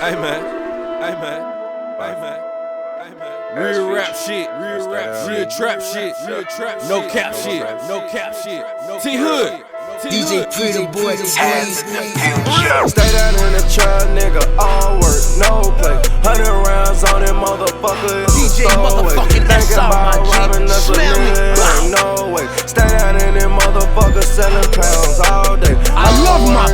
Hey man, hey man, hey man, hey man. Real rap shit, real trap shit, no cap shit, no cap shit. T-Hood, DJ Pretty Boy, Stay down in the trap, nigga, all work, no play. 100 rounds on it, motherfucker, it's DJ a throwaway. motherfucking Thinking SR, about my G. robbing us, but Smell me. nigga, ain't no way. Stay down in it, motherfucker, selling pounds all day. I love my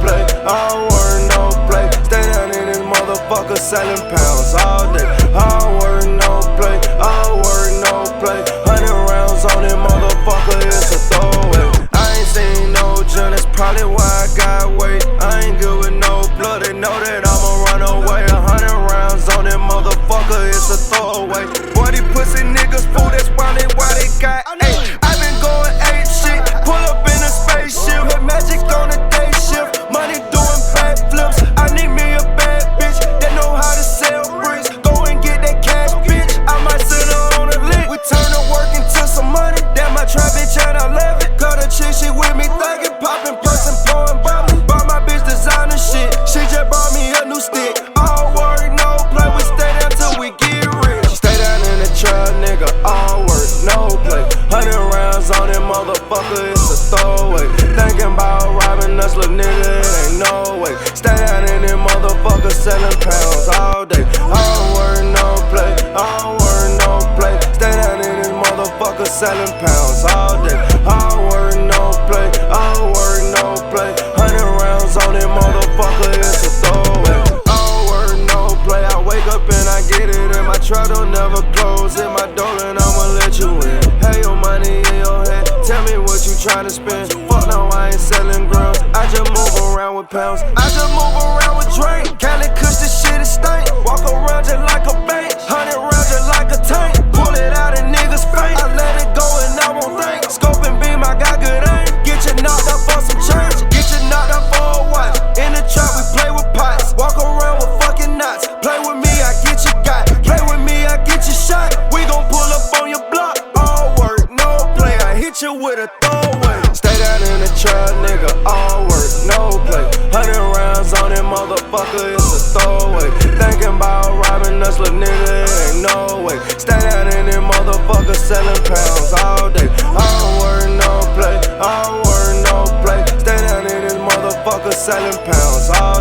plug. All work, no play. Stay down in this motherfucker, selling pounds all day. All work, no play. All work, no play. 100 rounds on it, motherfucker, it's a throwaway. I ain't seen no John, that's probably why I got weight. I ain't good with no blood, they know that I'ma run away. 100 rounds on it, motherfucker, it's a throwaway. Boy, these pussy niggas fool, that's probably why they got eight. I been going ape shit, pull up in a spaceship, hit magic on the day shift, money doing backflips. I need me a bad bitch that know how to sell bricks. Go and get that cash, bitch. I might sit her on a lick. We turn the work into some money. That my trap bitch and I love it. Got a chick, she with me thuggin', poppin', bustin', pouring bubbly. Bought my bitch designer shit. She just brought me a new stick. All work, no play. We stay down till we get rich. Stay down in the trap, nigga. All work, no play. 100 rounds on it, motherfucker. It's a throwaway. Thinking about robbing us, little nigga. It ain't no way. Stay down in it, motherfucker, selling pounds all day. All work, no play. All work, no play. Stay down in this motherfucker, selling pounds all day. All work, no play. All work, no play. 100 rounds on it, motherfucker, it's a throwaway. All work, no play. I wake up and I get it, and my trap don't never close. Hit my door and I'ma let you in. Hey, your money in your head. Tell me what you tryna spend. Fuck no, I ain't selling grams. I just move around with pounds. I just move around with drink. Cali Kush, this shit is stank. Walk around just like a bank. 100 rounds just like a tank. Pull it out and niggas faint. I let it go and I won't think. Scope and beam, I got good aim. Get you knocked up for some change. Get you knocked up for a watch. In the trap, we play with pots. Walk around with fucking knots. Play with me, I get you got. Play with me, I get you shot. We gon' pull up on your block. All work, no play. I hit you with a throwaway. Stay down in the trap, nigga. All work, no play. 100 rounds on it, motherfucker. It's a throwaway. Thinking about robbing us, little nigga. It ain't no way. Stay down in it, motherfucker, selling pounds all day. All work, no play. All work, no play. Stay down in this motherfucker, selling pounds all day.